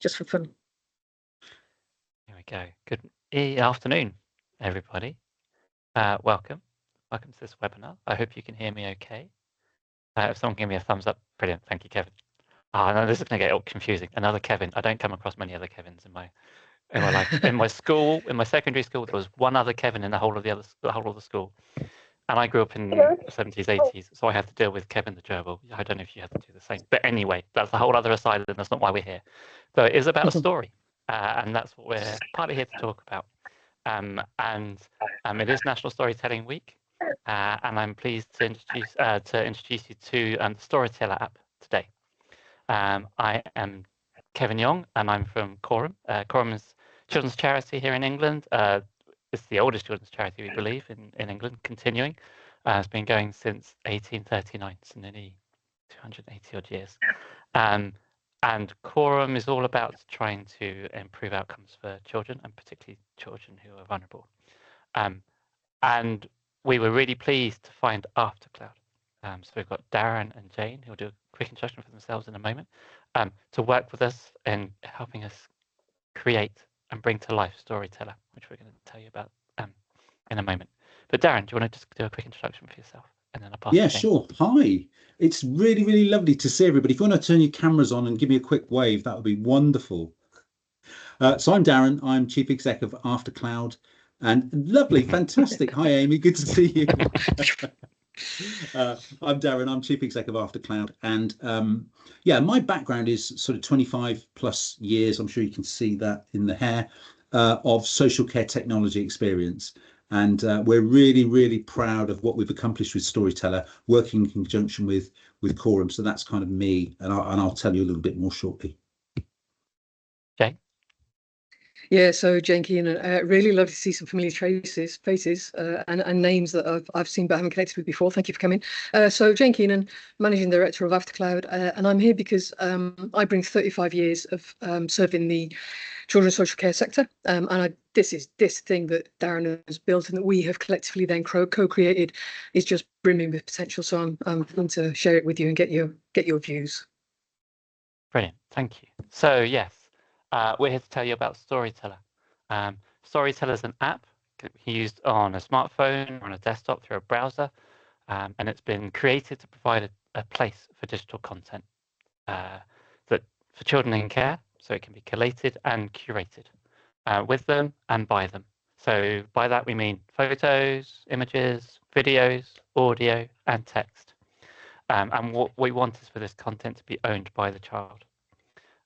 just for fun. Here we go. Good afternoon, everybody. Welcome to this webinar. I hope you can hear me okay. If someone can give me a thumbs up, brilliant. Thank you, Kevin. No, this is going to get all confusing. Another Kevin. I don't come across many other Kevins in my life. In my school, in my secondary school, there was one other Kevin in the whole of the school. And I grew up in the 70s, 80s, so I had to deal with Kevin the gerbil. I don't know if you had to do the same. But anyway, that's a whole other aside, and that's not why we're here. So it is about a story, and that's what we're partly here to talk about. It is National Storytelling Week, and I'm pleased to introduce you to the Storyteller app today. I am Kevin Young, and I'm from Quorum. Quorum is a children's charity here in England. It's the oldest children's charity, we believe, in England, continuing. It's been going since 1839, so nearly 280 odd years. And Quorum is all about trying to improve outcomes for children, and particularly children who are vulnerable. And we were really pleased to find Aftercloud. So we've got Darren and Jane, who'll do a quick introduction for themselves in a moment, to work with us in helping us create and bring to life Storyteller, which we're going to tell you about in a moment. But Darren, do you want to just do a quick introduction for yourself? And then I'll pass Yeah, sure. Hi. It's really, really lovely to see everybody. If you want to turn your cameras on and give me a quick wave, that would be wonderful. So I'm Darren. I'm Chief Exec of Aftercloud. And lovely, fantastic. Hi, Amy. Good to see you. I'm Darren. I'm Chief Exec of Aftercloud. And yeah, my background is sort of 25 plus years. I'm sure you can see that in the hair of social care technology experience. And we're really, really proud of what we've accomplished with Storyteller, working in conjunction with Quorum. So that's kind of me, and I'll tell you a little bit more shortly. Jane? Yeah, so Jane Keenan, really love to see some familiar faces, and names that I've seen but haven't connected with before. Thank you for coming. So Jane Keenan, Managing Director of Aftercloud, and I'm here because I bring 35 years of serving the children's social care sector, and this thing that Darren has built and that we have collectively then co-created is just brimming with potential. So I'm going to share it with you and get your views. Brilliant, thank you. So yes, we're here to tell you about Storyteller. Storyteller is an app that can be used on a smartphone or on a desktop through a browser, and it's been created to provide a place for digital content that for children in care, so it can be collated and curated with them and by them. So by that we mean photos, images, videos, audio, and text. And what we want is for this content to be owned by the child,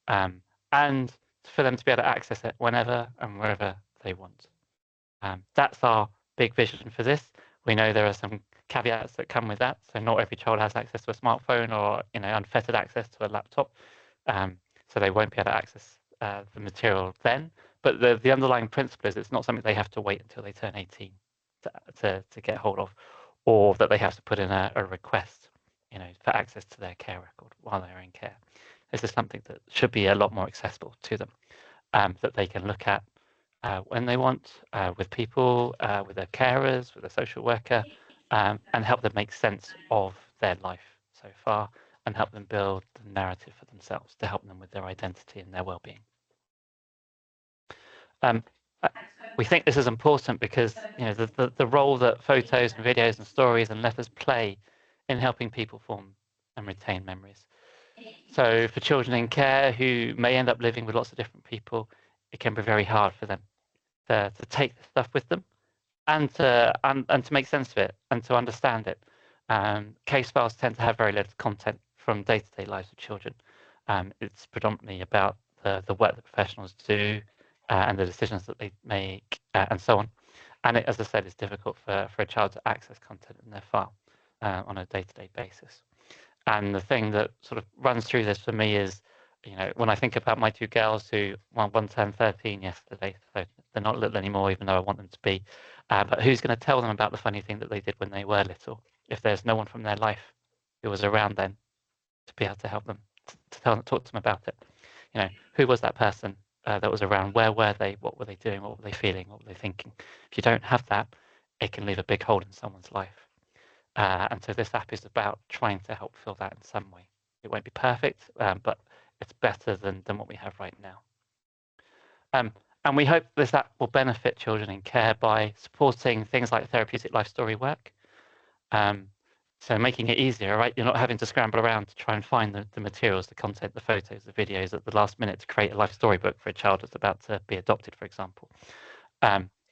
and for them to be able to access it whenever and wherever they want. That's our big vision for this. We know there are some caveats that come with that. So not every child has access to a smartphone or unfettered access to a laptop. So they won't be able to access the material then. But the underlying principle is it's not something they have to wait until they turn 18 to get hold of, or that they have to put in a request for access to their care record while they're in care. This is something that should be a lot more accessible to them, that they can look at when they want, with people, with their carers, with a social worker, and help them make sense of their life so far, and help them build the narrative for themselves to help them with their identity and their well-being. We think this is important because the role that photos and videos and stories and letters play in helping people form and retain memories. So for children in care who may end up living with lots of different people, it can be very hard for them to take the stuff with them and to make sense of it and to understand it. Case files tend to have very little content from day-to-day lives of children. It's predominantly about the work that professionals do and the decisions that they make and so on. And it, as I said, it's difficult for a child to access content in their file on a day-to-day basis. And the thing that sort of runs through this for me is, when I think about my two girls who, one turned 13 yesterday, so they're not little anymore, even though I want them to be. But who's going to tell them about the funny thing that they did when they were little, if there's no one from their life who was around then to be able to help them, to talk to them about it? Who was that person that was around? Where were they? What were they doing? What were they feeling? What were they thinking? If you don't have that, it can leave a big hole in someone's life. And so this app is about trying to help fill that in some way. It won't be perfect, but it's better than what we have right now. And we hope this app will benefit children in care by supporting things like therapeutic life story work. So making it easier, right? You're not having to scramble around to try and find the materials, the content, the photos, the videos at the last minute to create a life storybook for a child that's about to be adopted, for example.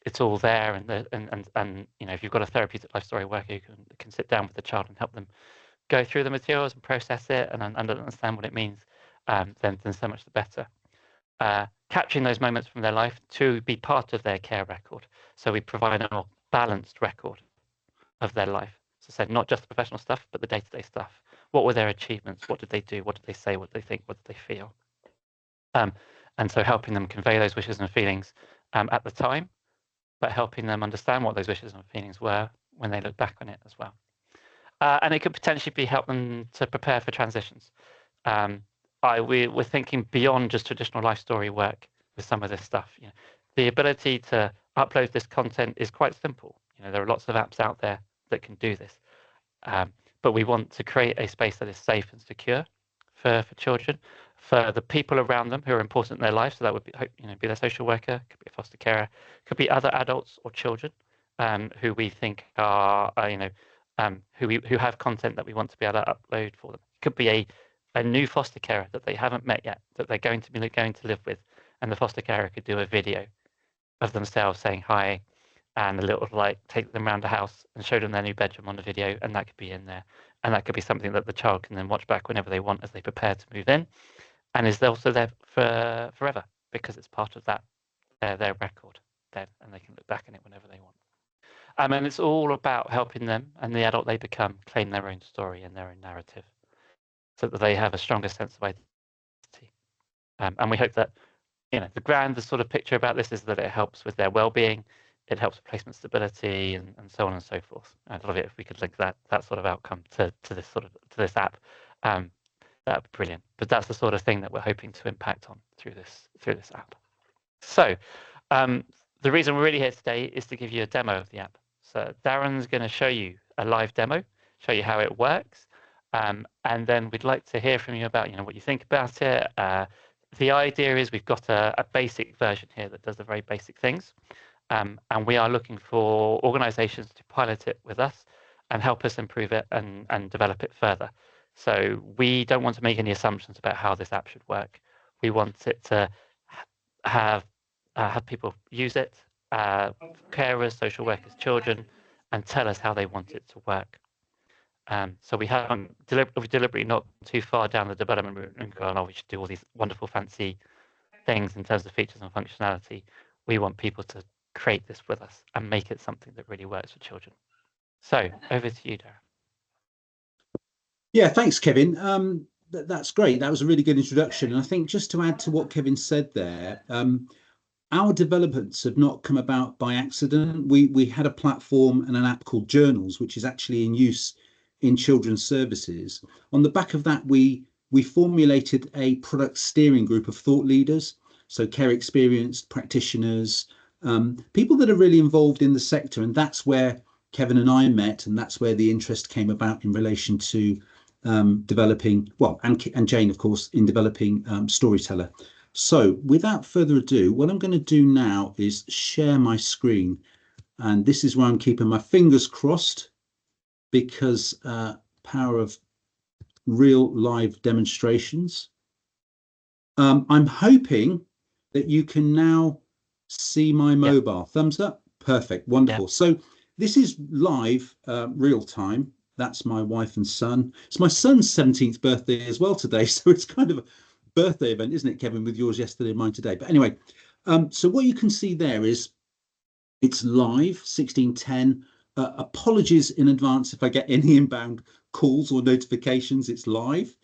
It's all there, and you know, if you've got a therapeutic life story worker who can sit down with the child and help them go through the materials and process it and understand what it means, then so much the better. Capturing those moments from their life to be part of their care record. So we provide a more balanced record of their life. So said, not just the professional stuff, but the day-to-day stuff. What were their achievements? What did they do? What did they say? What did they think? What did they feel? And so helping them convey those wishes and feelings at the time, but helping them understand what those wishes and feelings were when they look back on it as well. And it could potentially be help them to prepare for transitions. We're thinking beyond just traditional life story work with some of this stuff. You know, the ability to upload this content is quite simple. You know, there are lots of apps out there that can do this, but we want to create a space that is safe and secure for children, for the people around them who are important in their life. So that would be, you know, be their social worker, could be a foster carer, could be other adults or children who we think are, who have content that we want to be able to upload for them. It could be a new foster carer that they haven't met yet, that they're going to live with, and the foster carer could do a video of themselves saying hi, and a little like take them around the house and show them their new bedroom on the video, and that could be in there, and that could be something that the child can then watch back whenever they want as they prepare to move in, and is also there for forever because it's part of that their record then, and they can look back on it whenever they want. And it's all about helping them and the adult they become claim their own story and their own narrative, so that they have a stronger sense of identity. And we hope that, you know, the sort of picture about this is that it helps with their well-being, it helps with placement stability, and so on and so forth. I'd love it if we could link that sort of outcome to this app. That'd be brilliant. But that's the sort of thing that we're hoping to impact on through this app. So the reason we're really here today is to give you a demo of the app. So Darren's going to show you a live demo, show you how it works, and then we'd like to hear from you about, you know, what you think about it. The idea is we've got a basic version here that does the very basic things, and we are looking for organisations to pilot it with us and help us improve it and develop it further. So we don't want to make any assumptions about how this app should work. We want it to have people use it, carers, social workers, children, and tell us how they want it to work. So we haven't deliberately not too far down the development route and gone, oh, we should do all these wonderful fancy things in terms of features and functionality. We want people to create this with us and make it something that really works for children. So over to you, Darren. Yeah, thanks, Kevin. That's great. That was a really good introduction. And I think just to add to what Kevin said there, our developments have not come about by accident. We had a platform and an app called Journals, which is actually in use in children's services. On the back of that, we formulated a product steering group of thought leaders, so care experienced practitioners, people that are really involved in the sector. And that's where Kevin and I met, and that's where the interest came about in relation to developing, well, and Jane, of course, in developing Storyteller. So without further ado, what I'm going to do now is share my screen. And this is where I'm keeping my fingers crossed, because power of real live demonstrations. I'm hoping that you can now see my mobile. Thumbs up. Perfect. Wonderful. Yeah. So this is live, real time. That's my wife and son. It's my son's 17th birthday as well today. So it's kind of a birthday event, isn't it, Kevin, with yours yesterday and mine today? But anyway, so what you can see there is it's live, 16:10. Apologies in advance if I get any inbound calls or notifications. It's live.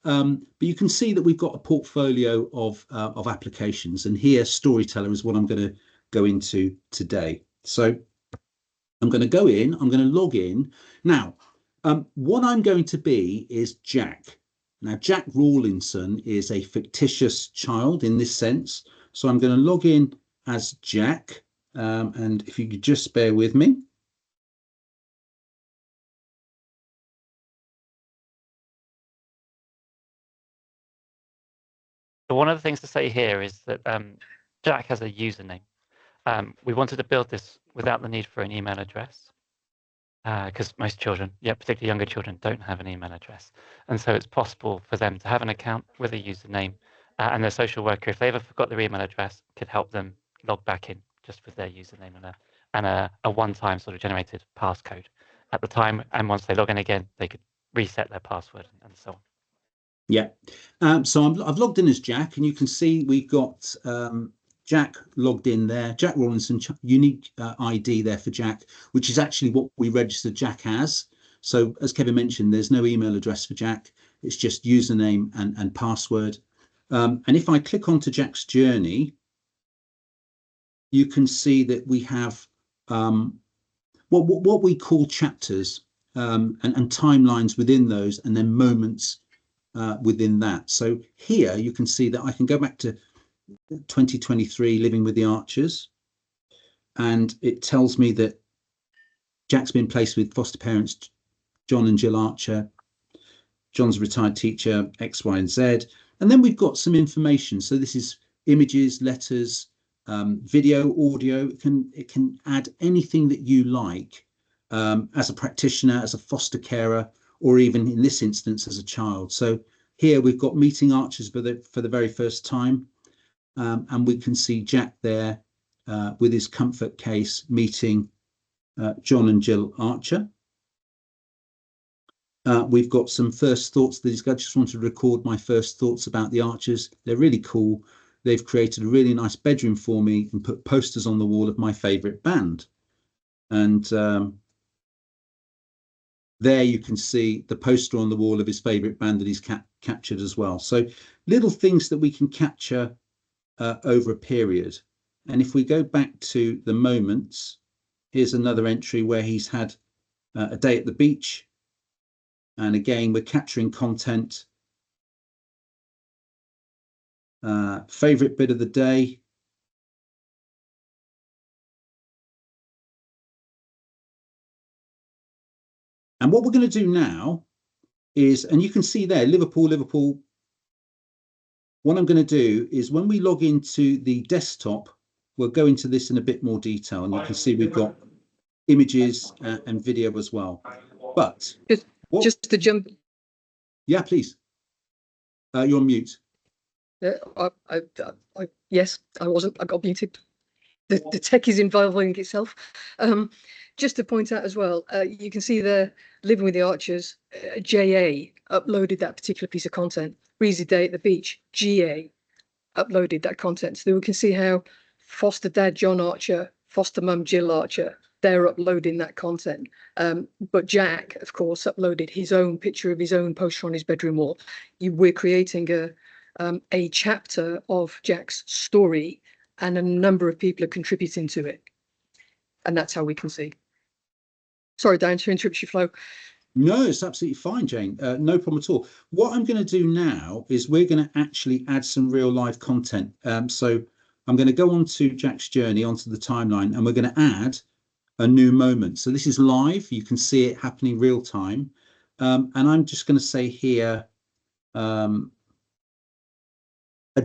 But you can see that we've got a portfolio of applications, and here Storyteller is what I'm going to go into today. So I'm going to go in, I'm going to log in. Now, what I'm going to be is Jack. Now, Jack Rawlinson is a fictitious child in this sense. So I'm going to log in as Jack. And if you could just bear with me. One of the things to say here is that Jack has a username. We wanted to build this without the need for an email address, because most children, particularly younger children, don't have an email address. And so it's possible for them to have an account with a username, and their social worker, if they ever forgot their email address, could help them log back in just with their username and a one-time sort of generated passcode at the time. And once they log in again, they could reset their password and so on. Yeah. So I've logged in as Jack, and you can see we've got Jack logged in there. Jack Rawlinson, unique ID there for Jack, which is actually what we registered Jack as. So as Kevin mentioned, there's no email address for Jack. It's just username and password. And if I click onto Jack's journey, you can see that we have what we call chapters and timelines within those, and then moments within that. So here you can see that I can go back to 2023, living with the Archers, and it tells me that Jack's been placed with foster parents John and Jill Archer. John's a retired teacher, X, Y, and Z. And then we've got some information. So this is images, letters, video, audio. It can add anything that you like as a practitioner, as a foster carer, or even in this instance as a child. So here we've got meeting Archers for the very first time, and we can see Jack there with his comfort case meeting John and Jill Archer. We've got some first thoughts that he's got. I just wanted to record my first thoughts about the Archers. They're really cool. They've created a really nice bedroom for me and put posters on the wall of my favourite band. And there you can see the poster on the wall of his favourite band that he's captured as well. So little things that we can capture over a period. And if we go back to the moments, here's another entry where he's had a day at the beach. And again, we're capturing content. Favorite bit of the day. And what we're going to do now is, and you can see there, Liverpool. What I'm going to do is when we log into the desktop, we'll go into this in a bit more detail. And you can see we've got images and video as well. But just to jump. Yeah, please. You're on mute. Yes, I wasn't. I got muted. The tech is involving itself. Just to point out as well, you can see there, Living with the Archers, JA uploaded that particular piece of content. Breezy Day at the Beach, GA uploaded that content. So we can see how foster dad John Archer, foster mum Jill Archer, they're uploading that content. But Jack, of course, uploaded his own picture of his own poster on his bedroom wall. We're creating a chapter of Jack's story, and a number of people are contributing to it. And that's how we can see. Sorry, Dan, to interrupt your flow. No, it's absolutely fine, Jane. No problem at all. What I'm going to do now is we're going to actually add some real life content. So I'm going to go on to Jack's journey, onto the timeline, and we're going to add a new moment. So this is live. You can see it happening real time. And I'm just going to say here, a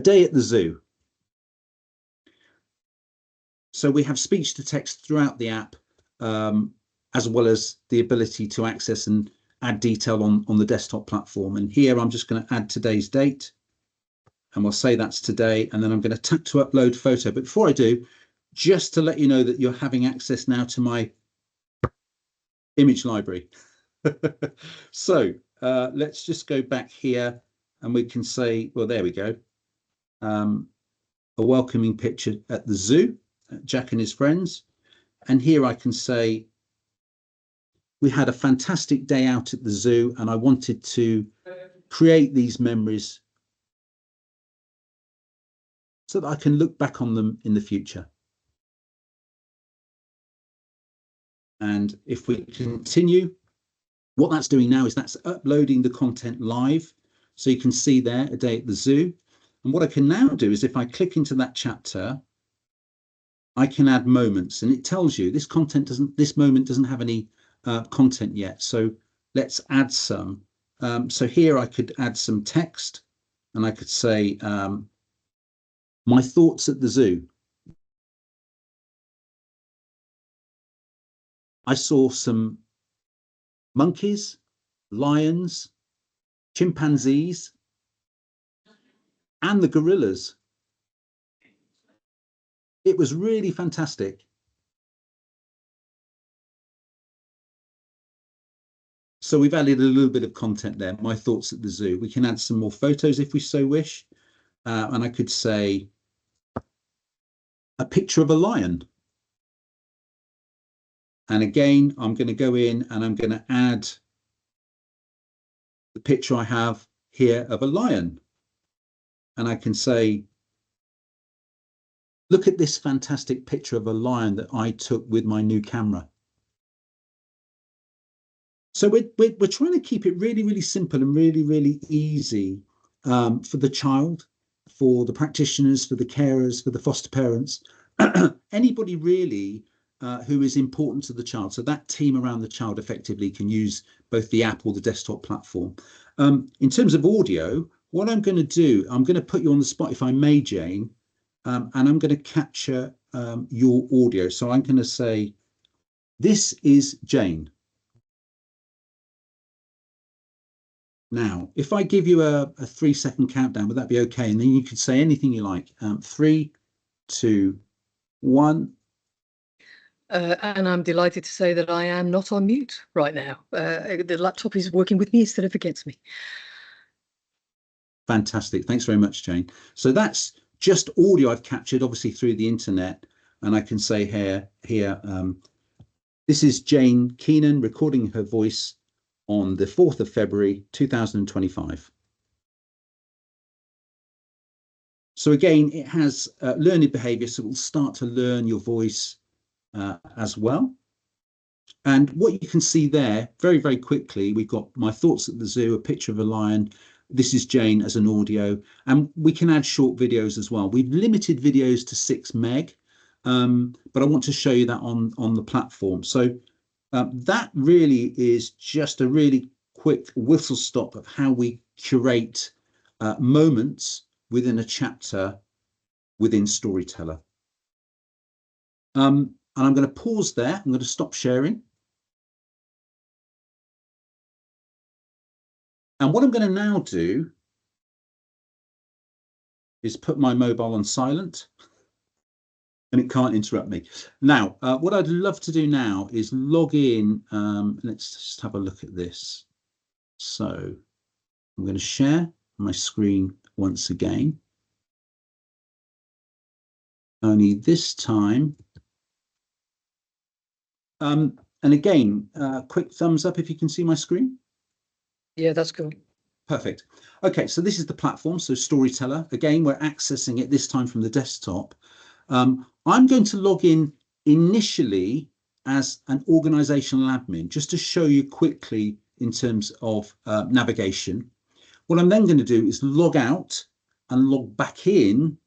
day at the zoo. So we have speech to text throughout the app, as well as the ability to access and add detail on the desktop platform. And here I'm just going to add today's date, and we'll say that's today. And then I'm going to tap to upload photo. But before I do, just to let you know that you're having access now to my image library. So let's just go back here, and we can say, well, there we go. A welcoming picture at the zoo, Jack and his friends. And here I can say, we had a fantastic day out at the zoo, and I wanted to create these memories so that I can look back on them in the future. And if we continue, what that's doing now is that's uploading the content live. So you can see there, a day at the zoo. And what I can now do is if I click into that chapter, I can add moments, and it tells you this moment doesn't have any content yet. So let's add some. So here I could add some text, and I could say, My thoughts at the zoo. I saw some monkeys, lions, chimpanzees, and the gorillas. It was really fantastic. So we've added a little bit of content there. My thoughts at the zoo. We can add some more photos if we so wish. And I could say a picture of a lion. And again, I'm going to go in and I'm going to add the picture I have here of a lion. And I can say, look at this fantastic picture of a lion that I took with my new camera. So we're trying to keep it really, really simple and really, really easy for the child, for the practitioners, for the carers, for the foster parents, anybody really who is important to the child. So that team around the child effectively can use both the app or the desktop platform. In terms of audio, what I'm going to do, I'm going to put you on the spot, if I may, Jane, and I'm going to capture your audio. So I'm going to say, this is Jane. Now, if I give you a 3-second countdown, would that be okay? And then you could say anything you like. 3, 2, 1. And I'm delighted to say that I am not on mute right now. The laptop is working with me instead of against me. Fantastic. Thanks very much, Jane. So that's just audio I've captured, obviously, through the internet. And I can say here, this is Jane Keenan recording her voice on the 4th of February, 2025. So again, it has learned behavior, so it will start to learn your voice as well. And what you can see there, very, very quickly, we've got my thoughts at the zoo, a picture of a lion. This is Jane as an audio, and we can add short videos as well. We've limited videos to 6 meg, but I want to show you that on the platform. So that really is just a really quick whistle stop of how we curate moments within a chapter within Storyteller. And I'm going to pause there. I'm going to stop sharing. And what I'm going to now do is put my mobile on silent, and it can't interrupt me. Now, what I'd love to do now is log in. Let's just have a look at this. So I'm going to share my screen once again. Only this time. And again, quick thumbs up if you can see my screen. Yeah, that's cool. Perfect. Okay, so this is the platform. So Storyteller. Again, we're accessing it this time from the desktop. I'm going to log in initially as an organizational admin, just to show you quickly in terms of navigation. What I'm then going to do is log out and log back in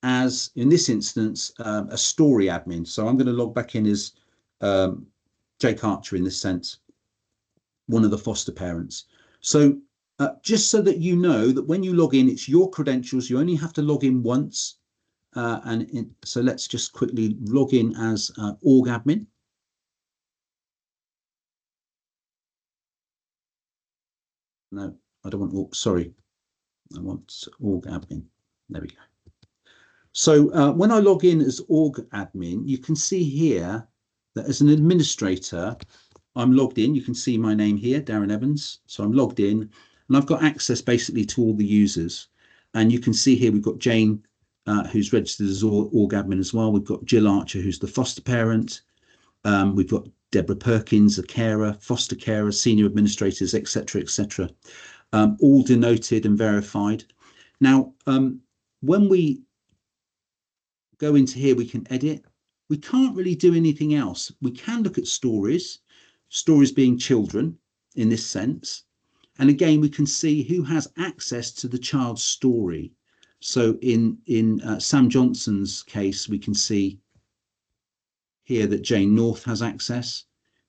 as, in this instance, a story admin. So I'm going to log back in as Jake Archer in this sense, one of the foster parents. So just so that you know that when you log in, it's your credentials. You only have to log in once. So let's just quickly log in as org admin. No, I don't want, sorry, I want org admin. There we go. So when I log in as org admin, you can see here that as an administrator, I'm logged in. You can see my name here, Darren Evans. So I'm logged in and I've got access basically to all the users. And you can see here we've got Jane, who's registered as org admin as well. We've got Jill Archer, who's the foster parent. We've got Deborah Perkins, a carer, foster carer, senior administrators, etc., etc., all denoted and verified. Now, when we go into here, we can edit. We can't really do anything else. We can look at stories being children in this sense. And again, we can see who has access to the child's story. So in Sam Johnson's case, we can see here that Jane North has access.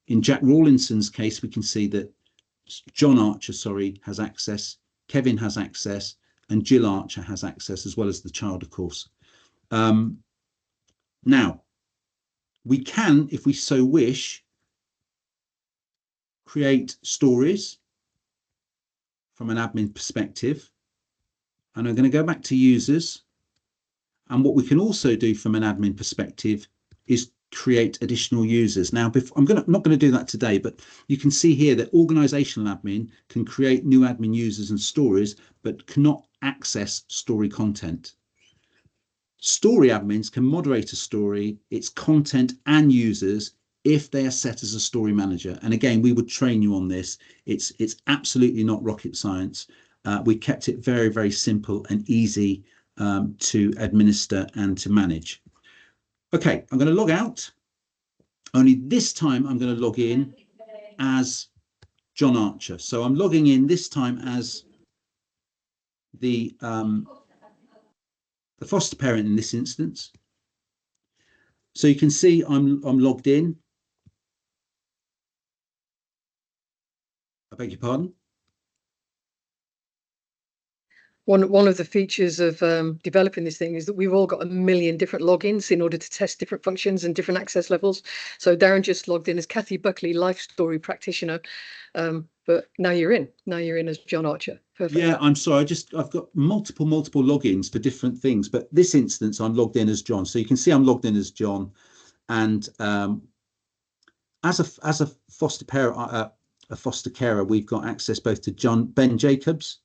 In Jack Rawlinson's case, we can see that John Archer, has access. Kevin has access, and Jill Archer has access, as well as the child, of course. Now, we can, if we so wish, create stories from an admin perspective. And I'm going to go back to users. And what we can also do from an admin perspective is create additional users. Now, I'm not going to do that today, but you can see here that organizational admin can create new admin users and stories, but cannot access story content. Story admins can moderate a story, its content and users if they are set as a story manager. And again, we would train you on this. It's absolutely not rocket science. We kept it very, very simple and easy to administer and to manage. Okay, I'm going to log out. Only this time I'm going to log in as John Archer. So I'm logging in this time as the foster parent in this instance. So you can see I'm logged in. I beg your pardon. One of the features of developing this thing is that we've all got a million different logins in order to test different functions and different access levels. So Darren just logged in as Kathy Buckley, life story practitioner. But now you're in. Now you're in as John Archer. Perfect. Yeah, I'm sorry. I've got multiple logins for different things, but this instance I'm logged in as John. So you can see I'm logged in as John, and as a foster parent, a foster carer, we've got access both to Ben Jacobs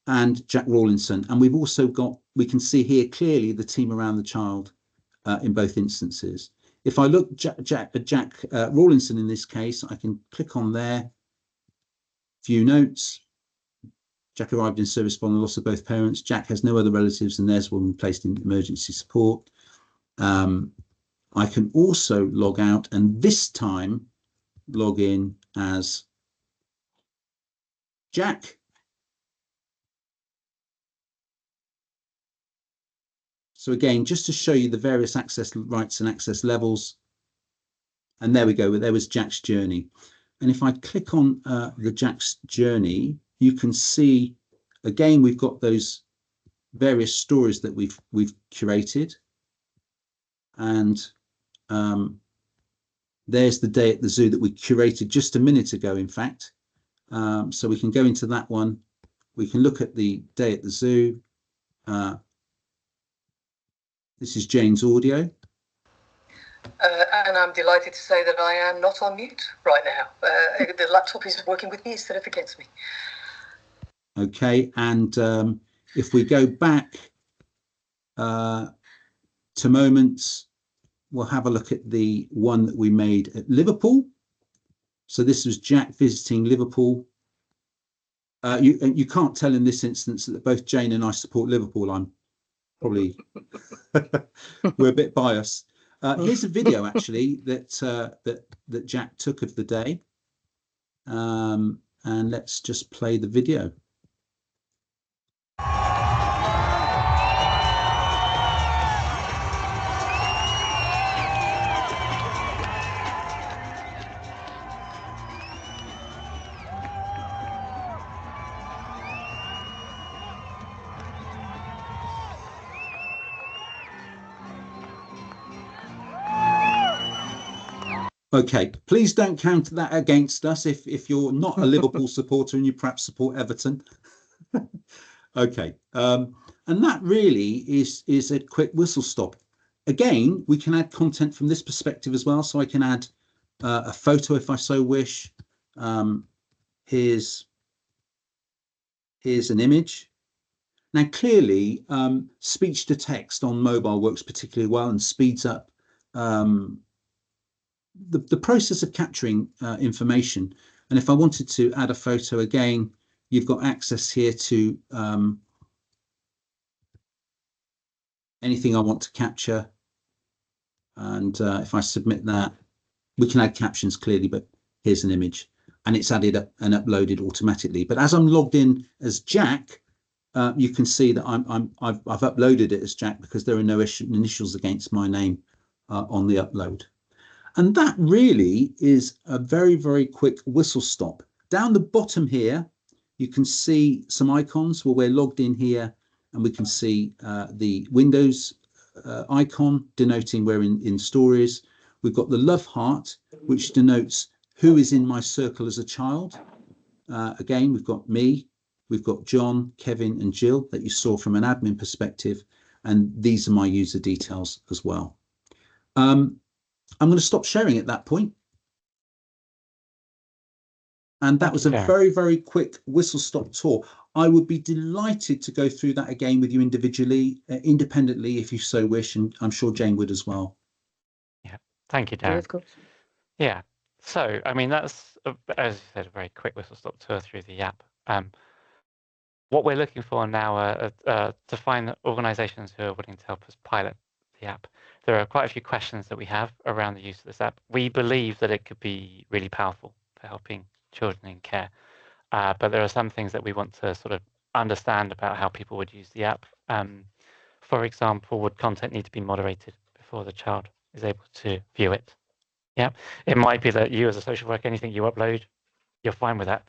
and Jack Rawlinson, and we've also got, we can see here clearly the team around the child in both instances. If I look Jack Rawlinson in this case, I can click on there, view notes. Jack arrived in service following the loss of both parents. Jack has no other relatives and theirs will be placed in emergency support. I can also log out and this time log in as Jack. So again, just to show you the various access rights and access levels. And there we go. There was Jack's journey. And if I click on the Jack's journey, you can see, again, we've got those various stories that we've curated. And there's the day at the zoo that we curated just a minute ago, in fact. So we can go into that one. We can look at the day at the zoo. This is Jane's audio. And I'm delighted to say that I am not on mute right now. The laptop is working with me instead of against me. Okay, and if we go back to moments, we'll have a look at the one that we made at Liverpool. So this was Jack visiting Liverpool. You can't tell in this instance that both Jane and I support Liverpool. I'm probably we're a bit biased. Here's a video actually that Jack took of the day, and let's just play the video. Okay, please don't count that against us if you're not a Liverpool supporter and you perhaps support Everton. Okay, and that really is a quick whistle stop. Again, we can add content from this perspective as well. So I can add a photo if I so wish. Here's an image. Now, clearly, speech to text on mobile works particularly well and speeds up the process of capturing information. And if I wanted to add a photo again, you've got access here to anything I want to capture. And if I submit that, we can add captions clearly, but here's an image and it's added up and uploaded automatically. But as I'm logged in as Jack, you can see that I've uploaded it as Jack because there are no initials against my name on the upload. And that really is a very, very quick whistle stop. Down the bottom here, you can see some icons where we're logged in here and we can see the Windows icon denoting we're in stories. We've got the love heart, which denotes who is in my circle as a child. Again, we've got me, we've got John, Kevin, and Jill that you saw from an admin perspective, and these are my user details as well. I'm going to stop sharing at that point. And that was a very, very quick whistle-stop tour. I would be delighted to go through that again with you individually, independently, if you so wish, and I'm sure Jane would as well. Yeah, thank you, Darren. Yeah, of course. Yeah, so I mean that's as you said, a very quick whistle-stop tour through the app. What we're looking for now are to find organisations who are willing to help us pilot the app. There are quite a few questions that we have around the use of this app. We believe that it could be really powerful for helping children in care. But there are some things that we want to sort of understand about how people would use the app. For example, would content need to be moderated before the child is able to view it? Yeah, it might be that you as a social worker, anything you upload, you're fine with that.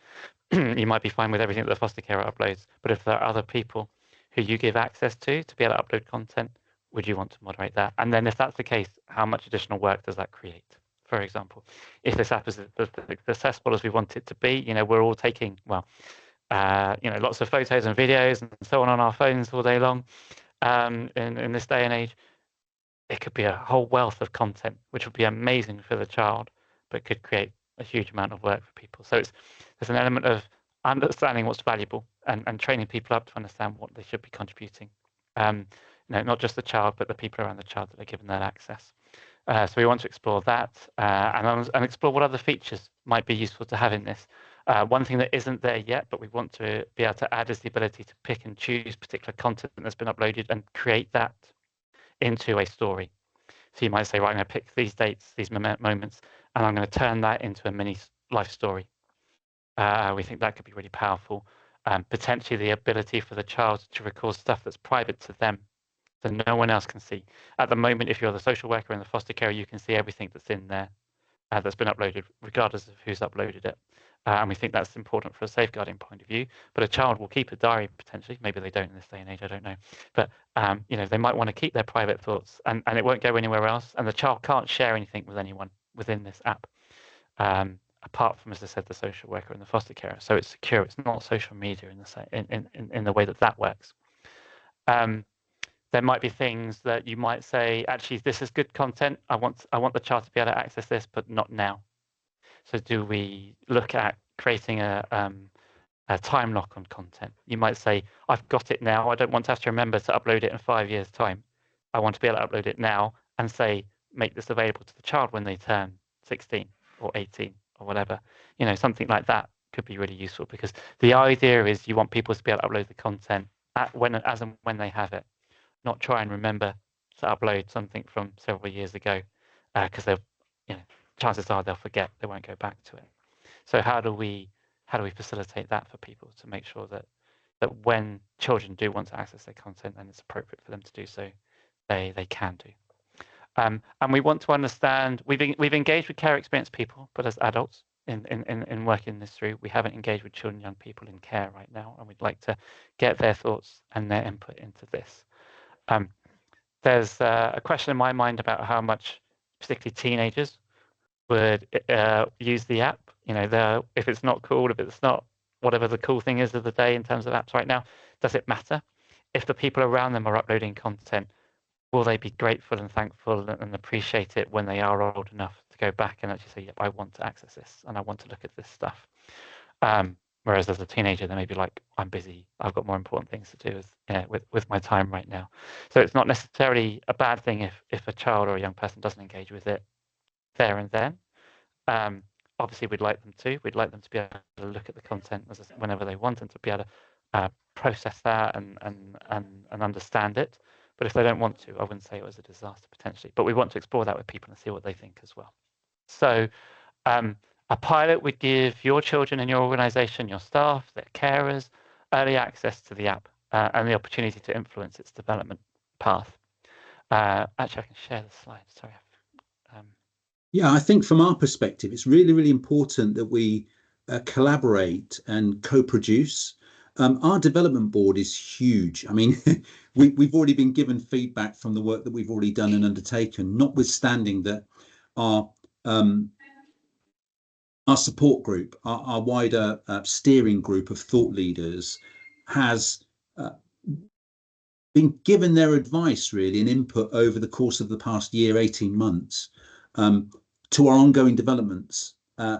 You might be fine with everything that the foster carer uploads. But if there are other people who you give access to be able to upload content, would you want to moderate that? And then if that's the case, how much additional work does that create? For example, if this app is as accessible as we want it to be, we're all taking, lots of photos and videos and so on our phones all day long. In this day and age, it could be a whole wealth of content, which would be amazing for the child, but could create a huge amount of work for people. So there's an element of understanding what's valuable and training people up to understand what they should be contributing. Not just the child, but the people around the child that are given that access. So we want to explore that and explore what other features might be useful to have in this. One thing that isn't there yet, but we want to be able to add is the ability to pick and choose particular content that's been uploaded and create that into a story. So you might say, right, I'm going to pick these dates, these moments, and I'm going to turn that into a mini life story. We think that could be really powerful. Potentially the ability for the child to record stuff that's private to them, so no one else can see. At the moment, if you're the social worker and the foster carer, you can see everything that's in there that's been uploaded, regardless of who's uploaded it. And we think that's important for a safeguarding point of view. But a child will keep a diary potentially. Maybe they don't in this day and age, I don't know. But they might want to keep their private thoughts, and it won't go anywhere else. And the child can't share anything with anyone within this app, apart from, as I said, the social worker and the foster carer. So it's secure. It's not social media in the way that works. There might be things that you might say, actually, this is good content. I want the child to be able to access this, but not now. So do we look at creating a time lock on content? You might say, I've got it now. I don't want to have to remember to upload it in 5 years' time. I want to be able to upload it now and say, make this available to the child when they turn 16 or 18 or whatever. Something like that could be really useful, because the idea is you want people to be able to upload the content as and when they have it, not try and remember to upload something from several years ago, because chances are they'll forget, they won't go back to it. So how do we facilitate that for people to make sure that when children do want to access their content and it's appropriate for them to do so, they can do. And we want to understand, we've engaged with care experienced people, but as adults in working this through, we haven't engaged with children and young people in care right now, and we'd like to get their thoughts and their input into this. There's a question in my mind about how much particularly teenagers would use the app. If it's not cool, if it's not whatever the cool thing is of the day in terms of apps right now, does it matter? If the people around them are uploading content, will they be grateful and thankful and appreciate it when they are old enough to go back and actually say, yep, I want to access this and I want to look at this stuff? Whereas as a teenager, they may be like, I'm busy. I've got more important things to do with my time right now. So it's not necessarily a bad thing if a child or a young person doesn't engage with it there and then. Obviously, we'd like them to. We'd like them to be able to look at the content whenever they want and to be able to process that and understand it. But if they don't want to, I wouldn't say it was a disaster potentially. But we want to explore that with people and see what they think as well. So a pilot would give your children in your organisation, your staff, their carers, early access to the app and the opportunity to influence its development path. Actually, I can share the slides. Sorry. Yeah, I think from our perspective, it's really, really important that we collaborate and co-produce Our development board is huge. I mean, we've already been given feedback from the work that we've already done and undertaken, notwithstanding that our our support group, our wider steering group of thought leaders has been given their advice really and input over the course of the past year, 18 months to our ongoing developments.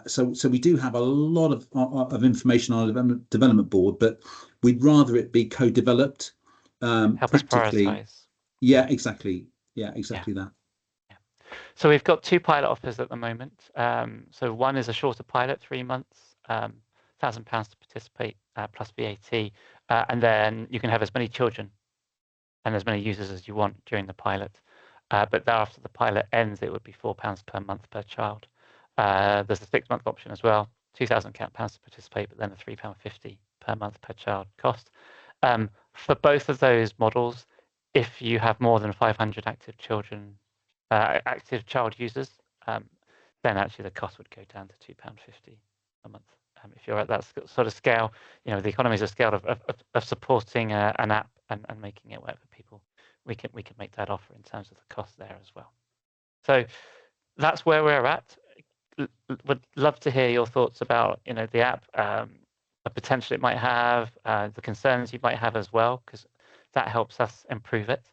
So we do have a lot of information on our development board, but we'd rather it be co-developed Help us practically. prioritize. Yeah, exactly. Yeah, exactly that. So we've got 2 pilot offers at the moment. So one is a shorter pilot, 3 months, £1,000 to participate plus VAT, and then you can have as many children and as many users as you want during the pilot. But after the pilot ends, it would be £4 per month per child. There's a 6-month option as well, £2,000 to participate, but then a £3.50 per month per child cost. For both of those models, if you have more than 500 active children, active child users, then actually the cost would go down to £2.50 a month. If you're at that sort of scale, the economies of scale of supporting an app and making it work for people, we can make that offer in terms of the cost there as well. So that's where we're at. Would love to hear your thoughts about the app, the potential it might have, the concerns you might have as well, because that helps us improve it.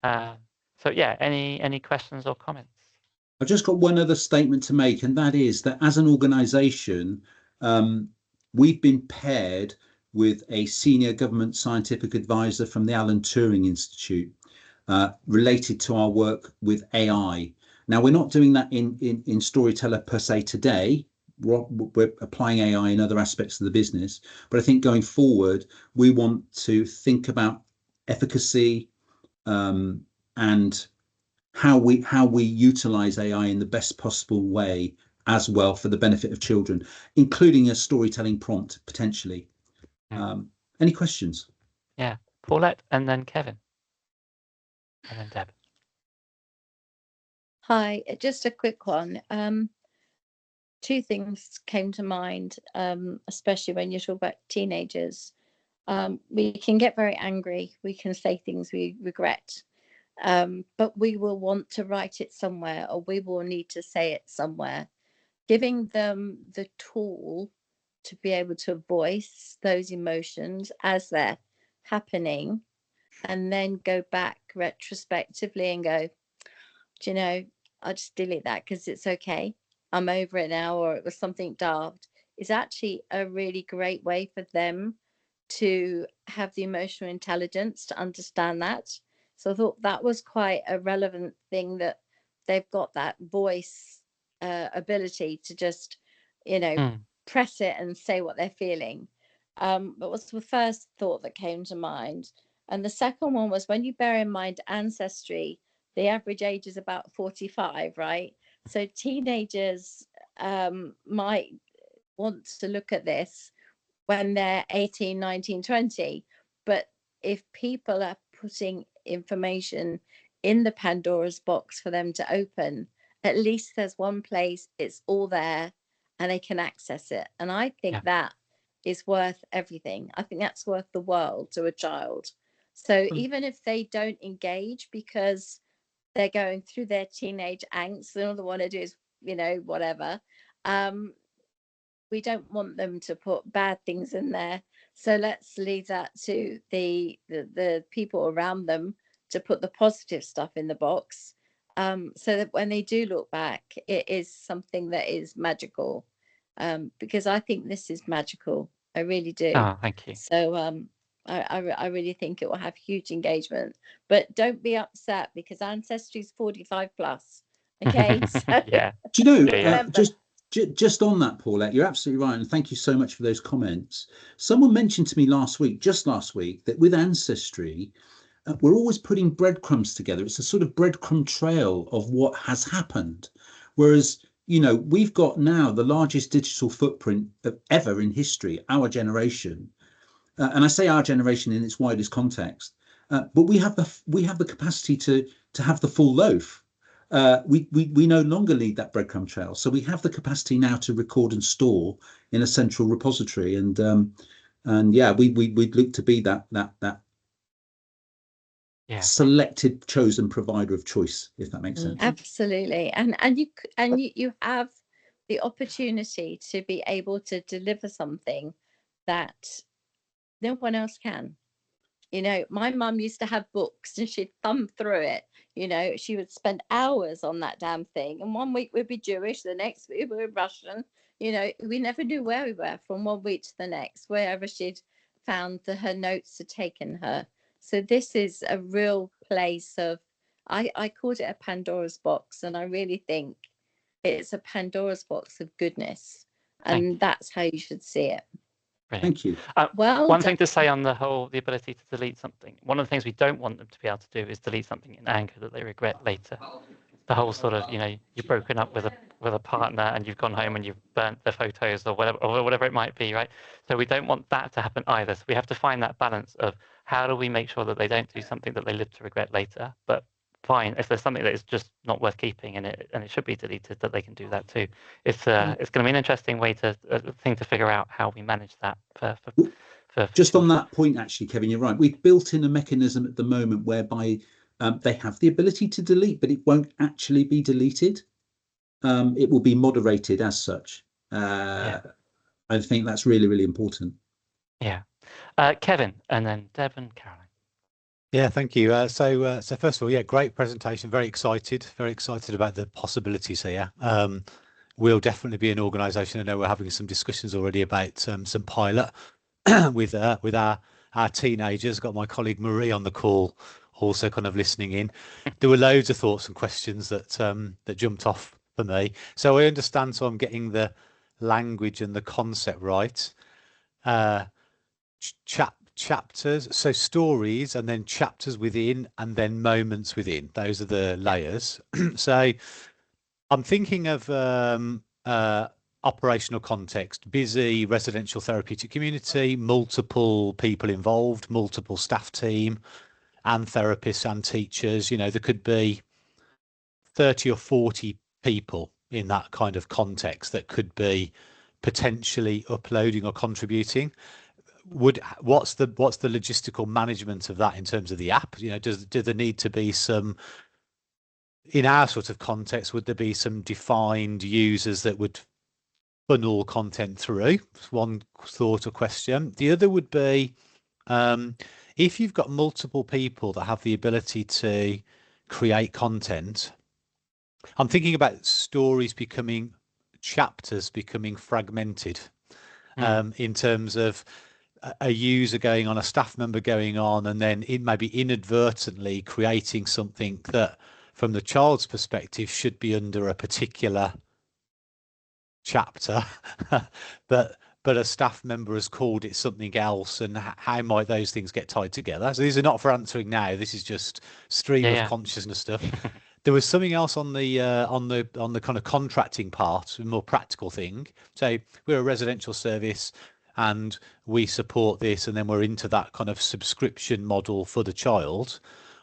So yeah, any questions or comments? I've just got one other statement to make, and that is that as an organisation, we've been paired with a senior government scientific advisor from the Alan Turing Institute related to our work with AI. Now, we're not doing that in Storyteller per se today. We're applying AI in other aspects of the business. But I think going forward, we want to think about efficacy and how we utilize AI in the best possible way as well for the benefit of children, including a storytelling prompt potentially. Any questions? Yeah, Paulette, and then Kevin, and then Deb. Hi, just a quick one. 2 things came to mind, especially when you talk about teenagers. We can get very angry. We can say things we regret, but we will want to write it somewhere, or we will need to say it somewhere. Giving them the tool to be able to voice those emotions as they're happening, and then go back retrospectively and go, do you know, I'll just delete that because it's okay. I'm over it now, or it was something daft, is actually a really great way for them to have the emotional intelligence to understand that. So I thought that was quite a relevant thing, that they've got that voice ability to just, press it and say what they're feeling. But what's the first thought that came to mind? And the second one was, when you bear in mind ancestry, the average age is about 45, right? So teenagers might want to look at this when they're 18, 19, 20. But if people are putting information in the Pandora's box for them to open, at least there's one place, it's all there and they can access it. And I think that is worth everything. I think that's worth the world to a child. So even if they don't engage because they're going through their teenage angst and all they want to do is, whatever, we don't want them to put bad things in there. So let's leave that to the people around them to put the positive stuff in the box, so that when they do look back, it is something that is magical, because I think this is magical. I really do. Oh, thank you. So I really think it will have huge engagement. But don't be upset, because Ancestry is 45 plus. Okay. So yeah. Do you know, just on that, Paulette, you're absolutely right. And thank you so much for those comments. Someone mentioned to me just last week, that with Ancestry, we're always putting breadcrumbs together. It's a sort of breadcrumb trail of what has happened. Whereas, we've got now the largest digital footprint ever in history, our generation. And I say our generation in its widest context, but we have the capacity to have the full loaf. We no longer need that breadcrumb trail, so we have the capacity now to record and store in a central repository. And And yeah, we'd look to be that Yeah. selected, chosen provider of choice, if that makes sense. Absolutely. And you have the opportunity to be able to deliver something that no one else can. You know, my mum used to have books and she'd thumb through it. You know, she would spend hours on that damn thing. And one week we'd be Jewish, the next week we were Russian. You know, we never knew where we were from one week to the next, wherever she'd found that her notes had taken her. So this is a real place of, I called it a Pandora's box, and I really think it's a Pandora's box of goodness. And that's how you should see it. Brilliant. Thank you. Well one done. thing to say on the ability to delete something. One of the things we don't want them to be able to do is delete something in anger that they regret later. The whole sort of, you've broken up with a partner and you've gone home and you've burnt their photos or whatever it might be, right? So we don't want that to happen either. So we have to find that balance of how do we make sure that they don't do something that they live to regret later, but fine, if there's something that is just not worth keeping and it should be deleted, that they can do that too. It's going to be an interesting way to figure out how we manage that for just on children. that point, actually, Kevin, you're right. We've built in a mechanism at the moment whereby they have the ability to delete, but it won't actually be deleted. It will be moderated as such. I think that's really, really important. Yeah. Kevin, and then Deb and Caroline. Yeah, thank you. So first of all, yeah, great presentation. Very excited about the possibilities here. We'll definitely be an organisation. I know we're having some discussions already about some pilot with our teenagers. Got my colleague Marie on the call, also kind of listening in. There were loads of thoughts and questions that that jumped off for me. So I understand. So I'm getting the language and the concept right. Chapters, so stories, and then chapters within, and then moments within. Those are the layers. So I'm thinking of operational context, busy residential therapeutic community, multiple people involved, multiple staff team and therapists and teachers. There could be 30 or 40 people in that kind of context that could be potentially uploading or contributing. What's the logistical management of that in terms of the app? Do there need to be some, in our sort of context, would there be some defined users that would funnel content through? One thought or question. The other would be, if you've got multiple people that have the ability to create content, I'm thinking about stories becoming chapters becoming fragmented, in terms of a user going on, a staff member going on, and then it may be inadvertently creating something that from the child's perspective should be under a particular chapter, but a staff member has called it something else, and how might those things get tied together? So these are not for answering now. This is just stream of consciousness stuff. There was something else on the kind of contracting part, a more practical thing. So we're a residential service and we support this, and then we're into that kind of subscription model for the child.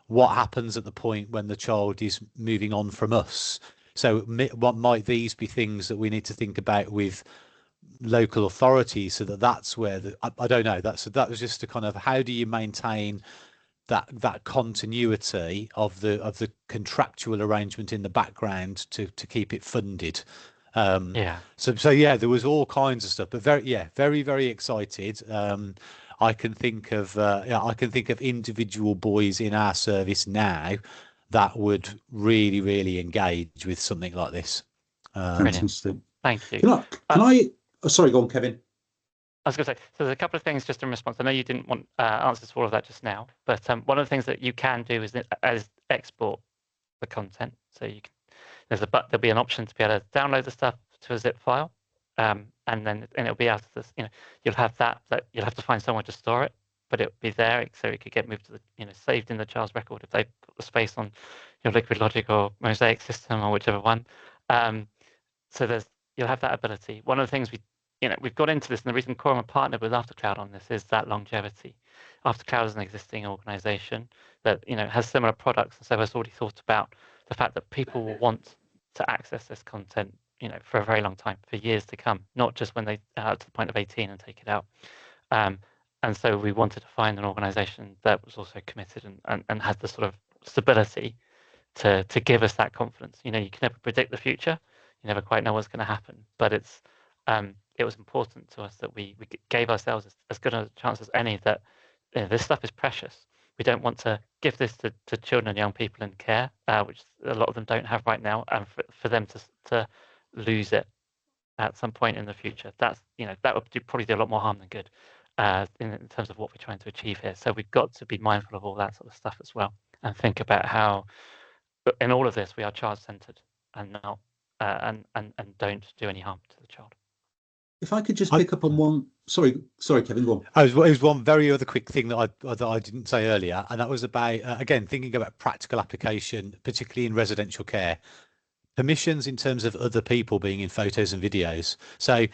What happens at the point when the child is moving on from us? So what might these be things that we need to think about with local authorities, so that's where I don't know. That was just a kind of, how do you maintain that continuity of the contractual arrangement in the background to keep it funded? So yeah, there was all kinds of stuff, but very, very excited. I can think of individual boys in our service now that would really, really engage with something like this. Fantastic. Thank you. Can I oh, sorry, go on, Kevin. I was going to say, so there's a couple of things just in response. I know you didn't want answers for all of that just now, but one of the things that you can do is export the content. So you can, there'll be an option to be able to download the stuff to a zip file, and it'll be out of this. You'll have that you'll have to find somewhere to store it, but it'll be there, so it could get moved to the saved in the child's record if they've got the space on your Liquid Logic or Mosaic system or whichever one. So you'll have that ability. One of the things we've got into this, and the reason Quorum partnered with Aftercloud on this is that longevity. Aftercloud is an existing organization that has similar products, and so has already thought about the fact that people will want to access this content for a very long time, for years to come, not just when they are to the point of 18 and take it out. And so we wanted to find an organisation that was also committed and had the sort of stability to give us that confidence. You can never predict the future. You never quite know what's going to happen. But it was important to us that we gave ourselves as good a chance as any that this stuff is precious. We don't want to give this to children and young people in care, which a lot of them don't have right now, and for them to lose it at some point in the future. That would probably do a lot more harm than good in terms of what we're trying to achieve here. So we've got to be mindful of all that sort of stuff as well, and think about how in all of this we are child-centered and not and don't do any harm to the child. If I could just pick up on one, sorry, Kevin, go on. It was one very other quick thing that I didn't say earlier, and that was about again thinking about practical application, particularly in residential care. Permissions in terms of other people being in photos and videos. So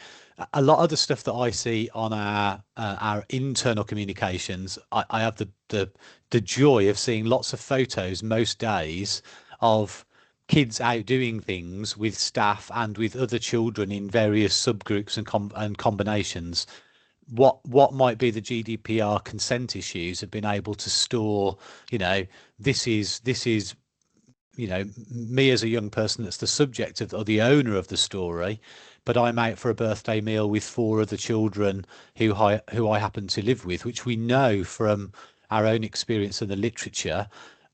a lot of the stuff that I see on our internal communications, I have the joy of seeing lots of photos most days of kids out doing things with staff and with other children in various subgroups and combinations. What might be the GDPR consent issues have been able to store, this is me as a young person that's the subject of or the owner of the story, but I'm out for a birthday meal with 4 other children who I happen to live with, which we know from our own experience in the literature.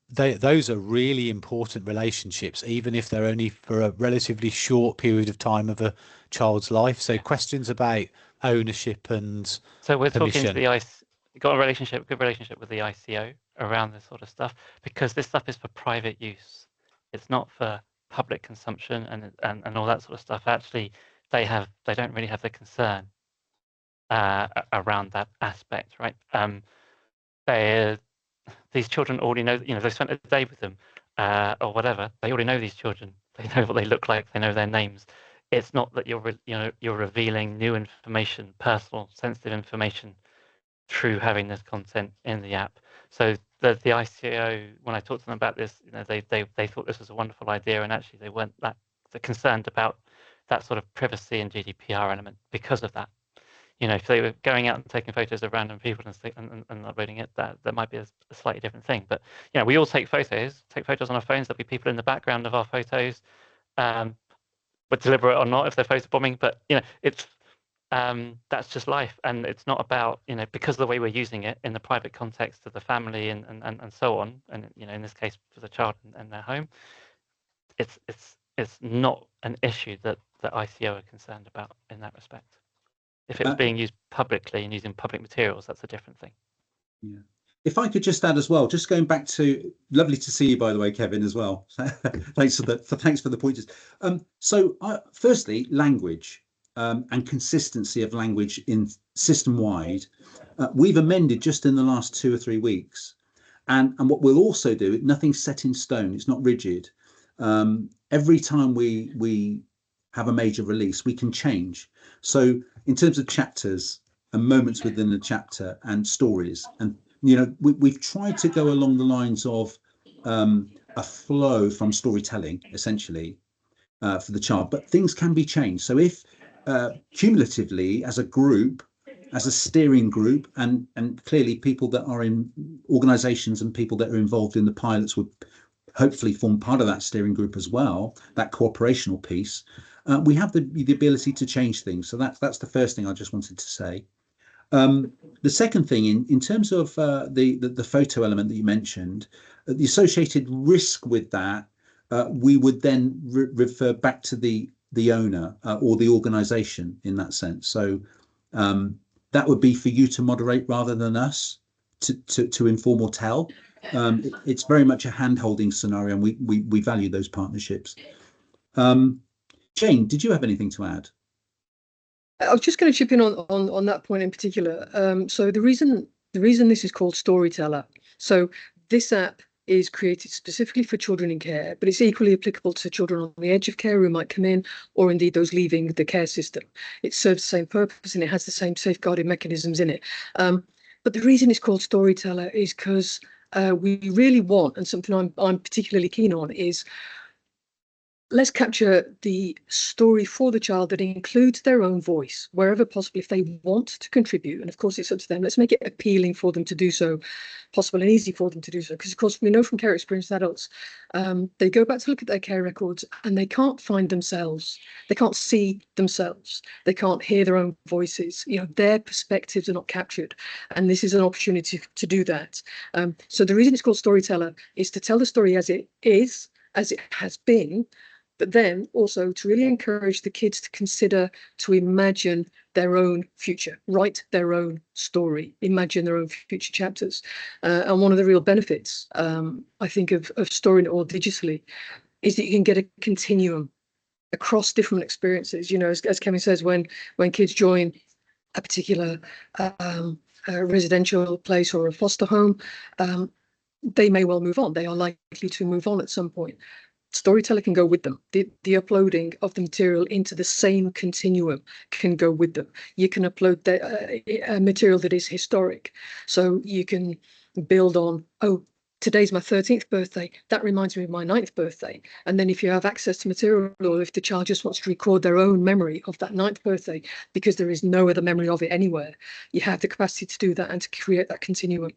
Those are really important relationships, even if they're only for a relatively short period of time of a child's life. So questions about ownership and so we're permission. talking to the got a good relationship with the ICO around this sort of stuff, because this stuff is for private use. It's not for public consumption and all that sort of stuff. Actually, they don't really have the concern around that aspect, right? These children already know, they spent a day with them or whatever. They already know these children. They know what they look like. They know their names. It's not that you're revealing new information, personal, sensitive information, through having this content in the app. So the ICO, when I talked to them about this, they thought this was a wonderful idea, and actually they weren't that concerned about that sort of privacy and GDPR element because of that. If they were going out and taking photos of random people and uploading it, that might be a slightly different thing. But we all take photos on our phones. There'll be people in the background of our photos, but deliberate or not, if they're photobombing. But it's that's just life, and it's not about because of the way we're using it in the private context of the family and so on, and in this case for the child and their home, it's not an issue that ICO are concerned about in that respect. If it was being used publicly and using public materials, that's a different thing. Yeah. If I could just add as well, just going back to, lovely to see you, by the way, Kevin, as well. Thanks for the pointers. So firstly, language and consistency of language in system-wide. We've amended just in the last 2 or 3 weeks. And what we'll also do, nothing's set in stone, it's not rigid. Every time we have a major release, we can change. So in terms of chapters and moments within the chapter and stories, and we've tried to go along the lines of a flow from storytelling, essentially, for the child, but things can be changed. So if cumulatively as a group, as a steering group, and clearly people that are in organizations and people that are involved in the pilots would hopefully form part of that steering group as well, that cooperational piece, we have the ability to change things. So that's the first thing I just wanted to say. The second thing, in terms of the photo element that you mentioned, the associated risk with that, we would then refer back to the owner or the organization in that sense. So that would be for you to moderate rather than us to inform or tell. It's very much a hand-holding scenario, and we value those partnerships. Jane, did you have anything to add? I was just going to chip in on that point in particular. So the reason this is called Storyteller. So this app is created specifically for children in care, but it's equally applicable to children on the edge of care who might come in, or indeed those leaving the care system. It serves the same purpose and it has the same safeguarding mechanisms in it. But the reason it's called Storyteller is because we really want, and something I'm particularly keen on, is let's capture the story for the child that includes their own voice wherever possible if they want to contribute. And of course, it's up to them. Let's make it appealing for them to do so, possible and easy for them to do so. Because of course, we know from care experienced adults, they go back to look at their care records and they can't find themselves. They can't see themselves. They can't hear their own voices. You know, their perspectives are not captured. And this is an opportunity to do that. So the reason it's called Storyteller is to tell the story as it is, as it has been, but then also to really encourage the kids to consider, to imagine their own future, write their own story, imagine their own future chapters. And one of the real benefits, I think, of storing it all digitally is that you can get a continuum across different experiences. You know, as Kevin says, when kids join a particular residential place or a foster home, they may well move on. They are likely to move on at some point. Storyteller can go with them. The uploading of the material into the same continuum can go with them. You can upload the material that is historic. So you can build on, oh, today's my 13th birthday. That reminds me of my 9th birthday. And then if you have access to material, or if the child just wants to record their own memory of that 9th birthday, because there is no other memory of it anywhere, you have the capacity to do that and to create that continuum.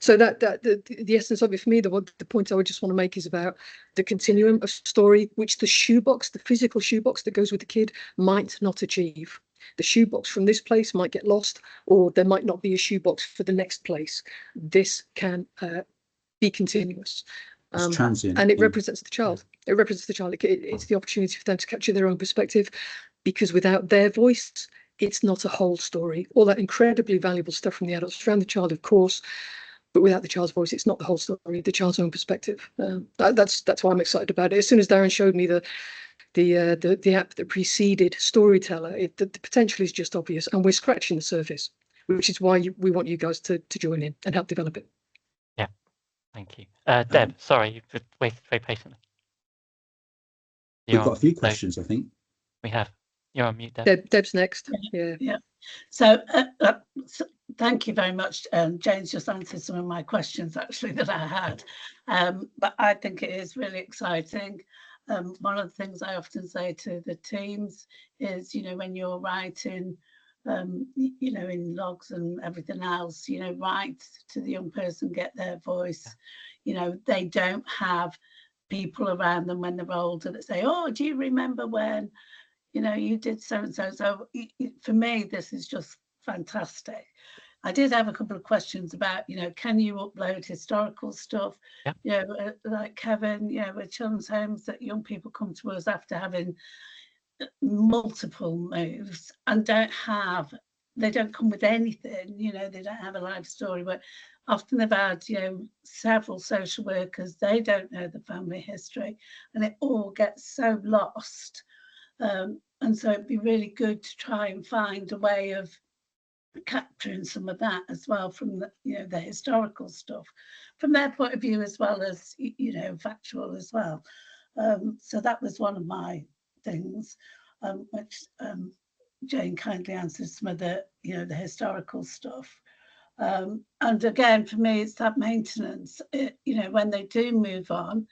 So that the essence of it for me, the point I would just want to make is about the continuum of story, which the shoebox, the physical shoebox that goes with the kid, might not achieve. The shoebox from this place might get lost, or there might not be a shoebox for the next place. This can be continuous. It's transient, and it represents the child. It represents the child. It's the opportunity for them to capture their own perspective, because without their voice, it's not a whole story. All that incredibly valuable stuff from the adults around the child, of course, but without the child's voice, it's not the whole story, the child's own perspective. That's why I'm excited about it. As soon as Darren showed me the app that preceded Storyteller, the potential is just obvious, and we're scratching the surface, which is why we want you guys to join in and help develop it. Yeah, thank you. Deb, sorry, you've waited very patiently. We've got a few questions, I think. We have. You're on mute, Deb. Deb's next. Yeah. So thank you very much. Jane's just answered some of my questions actually that I had, but I think it is really exciting. One of the things I often say to the teams is, you know, when you're writing, you know, in logs and everything else, you know, write to the young person, get their voice. You know, they don't have people around them when they're older that say, oh, do you remember when, you know, you did so and so. So for me, this is just fantastic. I did have a couple of questions about, you know, can you upload historical stuff? Yeah. You know, like Kevin, you know, with children's homes, that young people come to us after having multiple moves and they don't come with anything, you know, they don't have a life story, but often they've had, you know, several social workers, they don't know the family history, and it all gets so lost. And so it'd be really good to try and find a way of capturing some of that as well from the, you know, the historical stuff from their point of view, as well as, you know, factual as well. So that was one of my things, which Jane kindly answered some of the, you know, the historical stuff. And again, for me, it's that maintenance. You know, when they do move on,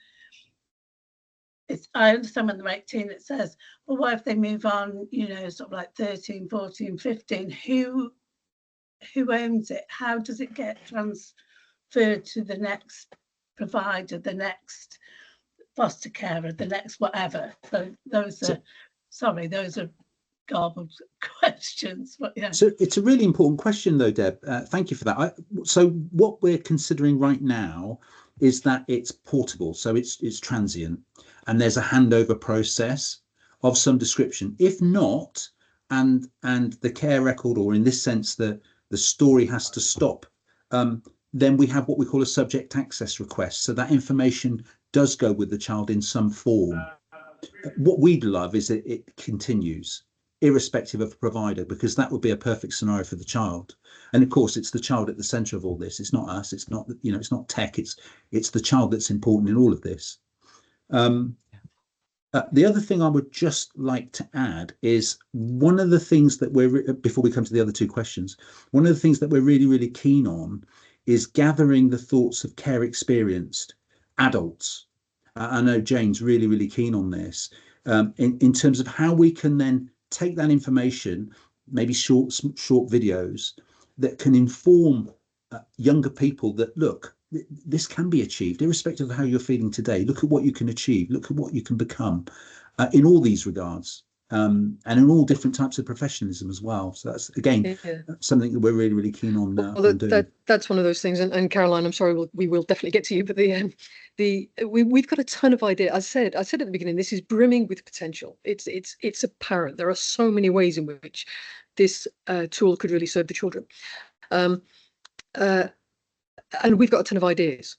I understand when they're 18, it says, well, what if they move on, you know, sort of like 13, 14, 15, who owns it? How does it get transferred to the next provider, the next foster carer, the next whatever? So those are garbled questions. But yeah. So it's a really important question though, Deb. Thank you for that. So what we're considering right now is that it's portable, so it's transient, and there's a handover process of some description. If not, and the care record, or in this sense the story has to stop, then we have what we call a subject access request. So that information does go with the child in some form. What we'd love is that it continues, irrespective of the provider, because that would be a perfect scenario for the child. And of course, it's the child at the center of all this. It's not us. It's not, you know, it's not tech. It's the child that's important in all of this. The other thing I would just like to add is one of the things that before we come to the other two questions, one of the things that we're really, really keen on is gathering the thoughts of care experienced adults I know Jane's really, really keen on this, in terms of how we can then take that information, maybe short videos that can inform younger people that, look, this can be achieved, irrespective of how you're feeling today. Look at what you can achieve. Look at what you can become in all these regards, and in all different types of professionalism as well. So that's, again, Yeah. something that we're really, really keen on, Well, doing. that's one of those things. And Caroline, I'm sorry, we will definitely get to you, but we've got a ton of ideas. I said at the beginning, this is brimming with potential. It's apparent. There are so many ways in which this tool could really serve the children. And we've got a ton of ideas.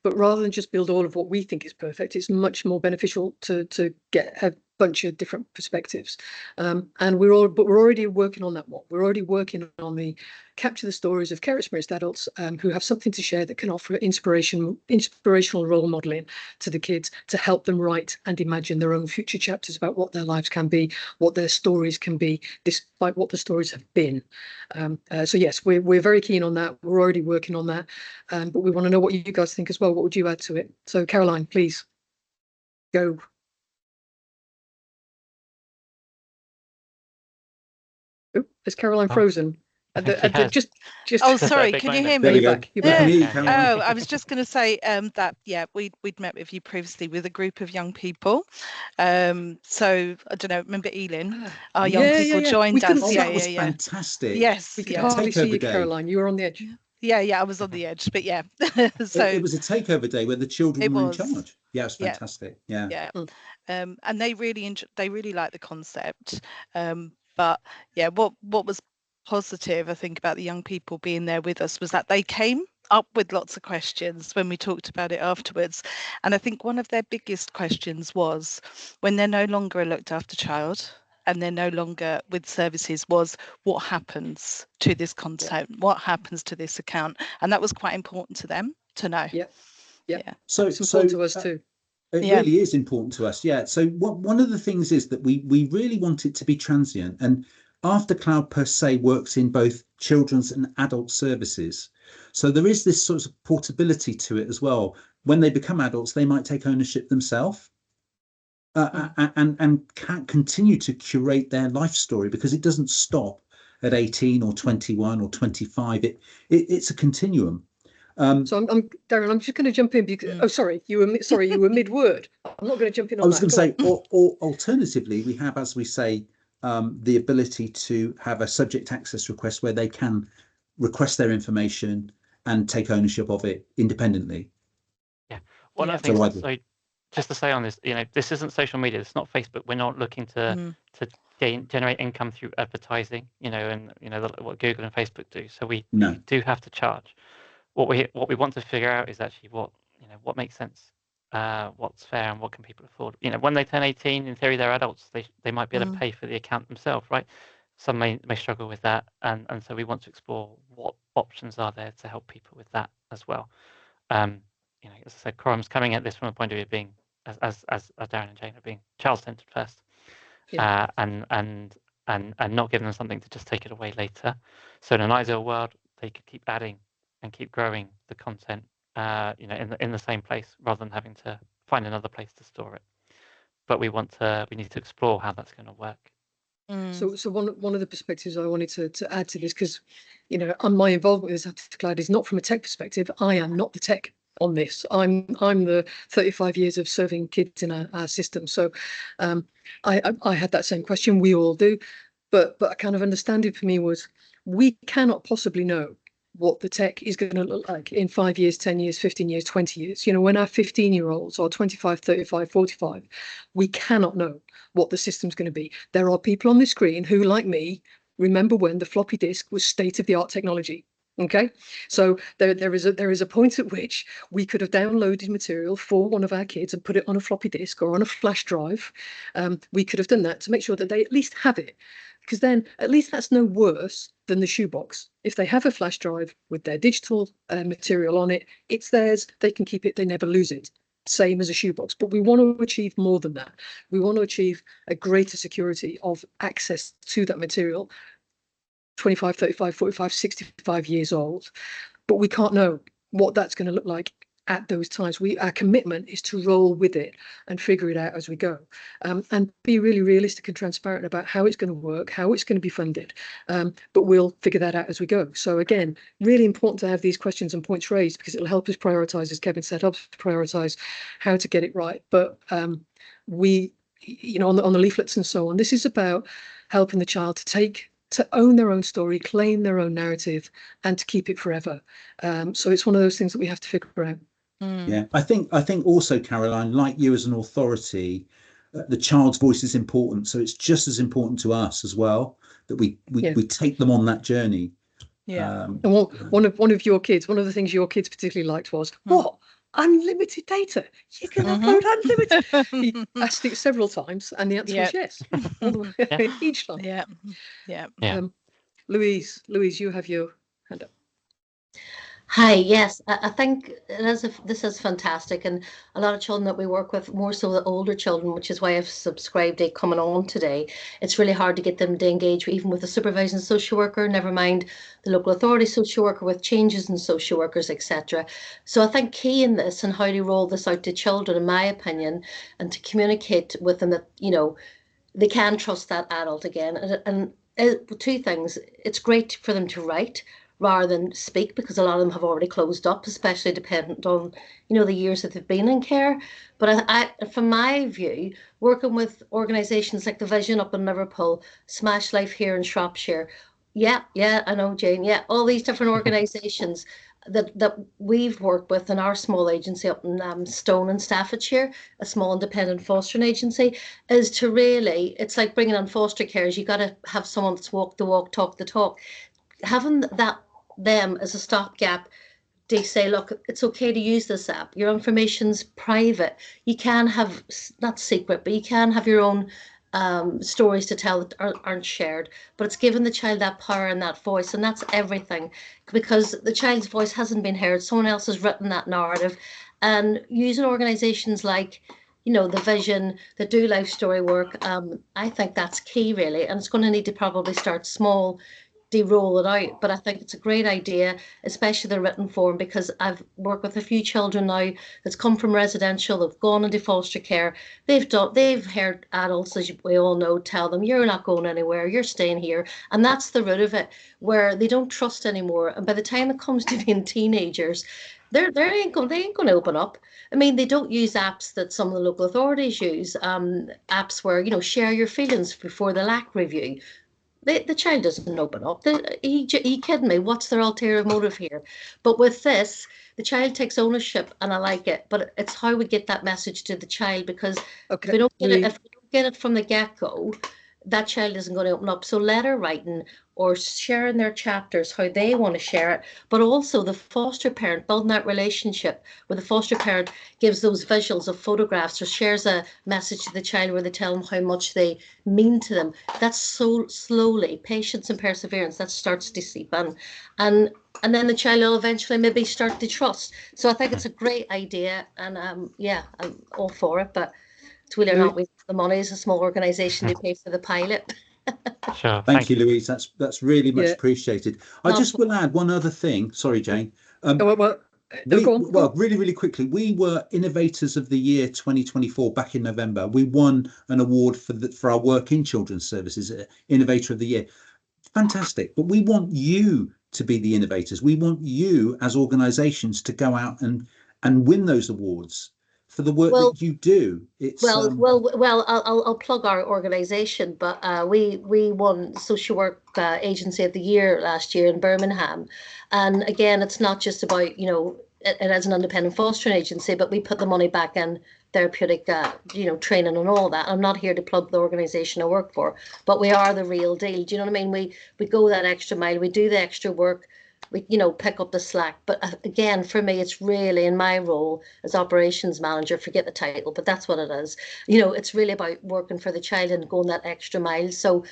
But rather than just build all of what we think is perfect, it's much more beneficial to get a bunch of different perspectives. And we're already working on that one. We're already working on the capture the stories of care experienced adults who have something to share that can offer inspirational role modeling to the kids to help them write and imagine their own future chapters about what their lives can be, what their stories can be, despite what the stories have been. So yes, we're very keen on that. We're already working on that, but we want to know what you guys think as well. What would you add to it? So Caroline, please go. Oh, is Caroline frozen? Just. Oh, Just sorry. that big Can you moment. hear There we me? go. Back. You're We back. can hear you, Yeah. Caroline. Oh, I was just going to say that we'd met with you previously with a group of young people. So I don't know. Remember Elin? Our young people We joined couldn't us. Oh, see Yeah, that you. was yeah, yeah. fantastic. Yes, We could yeah, hardly see Takeover you, day. Caroline. You were on the edge. yeah. I was on the edge, but yeah. So It was a takeover day where the children it were in was. charge. Yeah, it was Yeah. fantastic. Yeah. Yeah. Mm. And they really like the concept. But yeah, what was positive, I think, about the young people being there with us was that they came up with lots of questions when we talked about it afterwards. And I think one of their biggest questions was, when they're no longer a looked after child and they're no longer with services, was what happens to this content? What happens to this account? And that was quite important to them to know. Yeah. So, It's important to us too. It Yeah. really is important to us. Yeah. So one of the things is that we really want it to be transient, and Aftercloud per se works in both children's and adult services. So there is this sort of portability to it as well. When they become adults, they might take ownership themselves. And can continue to curate their life story, because it doesn't stop at 18 or 21 or 25. It's a continuum. So I'm Darren. I'm just going to jump in because sorry, you were mid-word. I'm not going to jump in on I was that. going to say, or alternatively, we have, as we say, the ability to have a subject access request where they can request their information and take ownership of it independently. Yeah. One of the things, so just to say on this, this isn't social media. It's not Facebook. We're not looking to generate income through advertising, and what Google and Facebook do. So we do have to charge. What we want to figure out is actually what makes sense, what's fair, and what can people afford. When they turn 18, in theory, they're adults. They might be able to pay for the account themselves, right? Some may struggle with that, and so we want to explore what options are there to help people with that as well. As I said, Quorum's coming at this from a point of view of being, as Darren and Jane are being child-centered first, and not giving them something to just take it away later. So in an ideal world, they could keep adding and keep growing the content, in the same place, rather than having to find another place to store it. But we need to explore how that's going to work. So one of the perspectives I wanted to add to this, because my involvement with this Aftercloud is not from a tech perspective. I am not the tech on this. I'm the 35 years of serving kids in our system. So I had that same question. We all do, but a kind of understanding for me was, we cannot possibly know what the tech is going to look like in 5 years, 10 years, 15 years, 20 years. When our 15-year-olds are 25, 35, 45, we cannot know what the system's going to be. There are people on the screen who, like me, remember when the floppy disk was state-of-the-art technology. Okay, so there is a point at which we could have downloaded material for one of our kids and put it on a floppy disk or on a flash drive. We could have done that to make sure that they at least have it, because then at least that's no worse than the shoebox. If they have a flash drive with their digital material on it, it's theirs. They can keep it. They never lose it. Same as a shoebox. But we want to achieve more than that. We want to achieve a greater security of access to that material, 25, 35, 45, 65 years old. But we can't know what that's going to look like at those times. Our commitment is to roll with it and figure it out as we go, and be really realistic and transparent about how it's going to work, how it's going to be funded, but we'll figure that out as we go. So again, really important to have these questions and points raised, because it'll help us prioritize, as Kevin said, help us prioritize how to get it right. But we, on the leaflets and so on, this is about helping the child to own their own story, claim their own narrative, and to keep it forever. So it's one of those things that we have to figure out. Yeah, I think also, Caroline, like you as an authority, the child's voice is important. So it's just as important to us as well that we take them on that journey. Yeah. And one of your kids, one of the things your kids particularly liked was, what? Unlimited data? You can upload unlimited? He asked it several times, and the answer was yes, all the way, each time. Yeah. Louise, you have your hand up. Hi, yes, I think this is fantastic, and a lot of children that we work with, more so the older children, which is why I've subscribed to coming on today. It's really hard to get them to engage even with a supervising social worker, never mind the local authority social worker, with changes in social workers, etc. So I think key in this and how to roll this out to children, in my opinion, and to communicate with them that, they can trust that adult again. And two things: it's great for them to write rather than speak, because a lot of them have already closed up, especially dependent on, the years that they've been in care. But I, from my view, working with organisations like the Vision up in Liverpool, Smash Life here in Shropshire, I know, Jane, all these different organisations that we've worked with in our small agency up in Stone in Staffordshire, a small independent fostering agency, is to really, it's like bringing on foster carers. You got to have someone that's walk the walk, talk the talk. Having them as a stopgap, they say, look, it's okay to use this app. Your information's private. You can have, not secret, but you can have your own stories to tell that aren't shared. But it's giving the child that power and that voice, and that's everything, because the child's voice hasn't been heard. Someone else has written that narrative, and using organisations like, the Vision, that do life story work, I think that's key, really. And it's going to need to probably start small, roll it out, but I think it's a great idea, especially the written form, because I've worked with a few children now that's come from residential, they've gone into foster care, they've heard adults, as we all know, tell them, you're not going anywhere, you're staying here, and that's the root of it, where they don't trust anymore. And by the time it comes to being teenagers, they ain't going to open up. I mean, they don't use apps that some of the local authorities use, apps where, share your feelings before the LAC review. The child doesn't open up. He kidding me? What's their ulterior motive here? But with this, the child takes ownership, and I like it. But it's how we get that message to the child, because if we don't get it from the get-go, that child isn't going to open up. So letter writing or sharing their chapters, how they want to share it, but also the foster parent, building that relationship where the foster parent gives those visuals of photographs or shares a message to the child where they tell them how much they mean to them. That's so slowly, patience and perseverance, that starts to seep in. And then the child will eventually maybe start to trust. So I think it's a great idea, and I'm all for it, but it's really not with the money as a small organisation to pay for the pilot. Sure. Thank you, Louise. That's really much appreciated. I just will add one other thing. Sorry, Jane. Really, really quickly, we were Innovators of the Year 2024 back in November. We won an award for our work in children's services, Innovator of the Year. Fantastic. But we want you to be the innovators. We want you as organisations to go out and win those awards for the work that you do. I'll plug our organisation, but we won Social Work Agency of the Year last year in Birmingham, and again, it's not just about it as an independent fostering agency, but we put the money back in therapeutic training and all that. I'm not here to plug the organisation I work for, but we are the real deal. Do you know what I mean? We go that extra mile, we do the extra work. We pick up the slack. But again, for me, it's really, in my role as operations manager, forget the title, but that's what it is. It's really about working for the child and going that extra mile. So,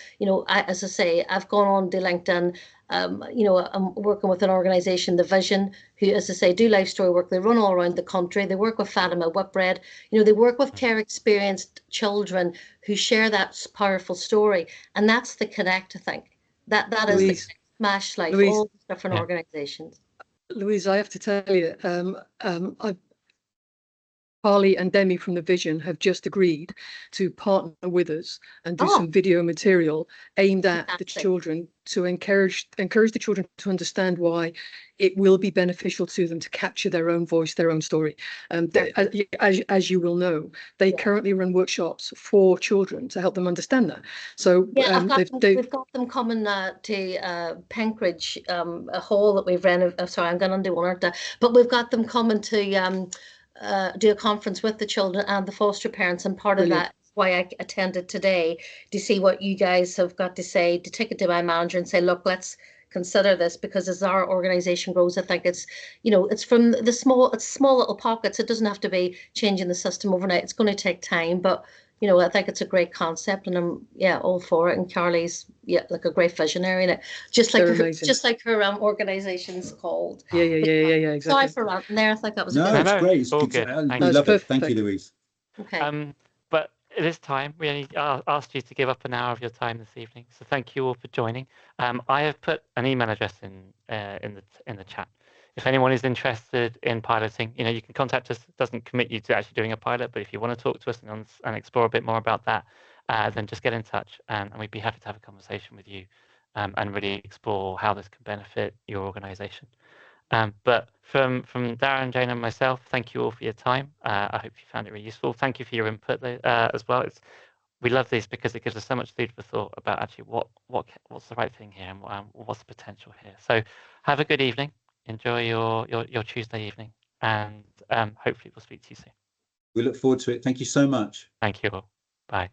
as I say, I've gone on to LinkedIn. I'm working with an organisation, the Vision, who, as I say, do life story work. They run all around the country. They work with Fatima Whitbread. They work with care experienced children who share that powerful story. And that's the connect, I think. That is the Smash Life, all these different organisations. Louise, I have to tell you, Carly and Demi from the Vision have just agreed to partner with us and do some video material aimed at the children to encourage the children to understand why it will be beneficial to them to capture their own voice, their own story. As you will know, they currently run workshops for children to help them understand that. So we've got them coming to Penkridge, a hall that we've renovated. Sorry, I'm going to do one or two, but we've got them coming to do a conference with the children and the foster parents, and part of that is why I attended today, to see what you guys have got to say, to take it to my manager and say, look, let's consider this, because as our organization grows, I think it's, it's from the small little pockets. It doesn't have to be changing the system overnight. It's going to take time, but I think it's a great concept, and I'm all for it. And Carly's like a great visionary in it, just like her organization's called. Yeah, exactly. Sorry for ranting there. I think that was no, it's great. It's all good. good. We love it. Thank you, Louise. Okay. But at this time, we only asked you to give up an hour of your time this evening. So thank you all for joining. I have put an email address in the chat. If anyone is interested in piloting, you can contact us. It doesn't commit you to actually doing a pilot, but if you want to talk to us and explore a bit more about that, then just get in touch, and we'd be happy to have a conversation with you and really explore how this can benefit your organisation. But from Darren, Jane, and myself, thank you all for your time. I hope you found it really useful. Thank you for your input as well. We love this because it gives us so much food for thought about actually what's the right thing here and what's the potential here. So have a good evening. Enjoy your Tuesday evening, and hopefully we'll speak to you soon. We look forward to it. Thank you so much. Thank you all. Bye.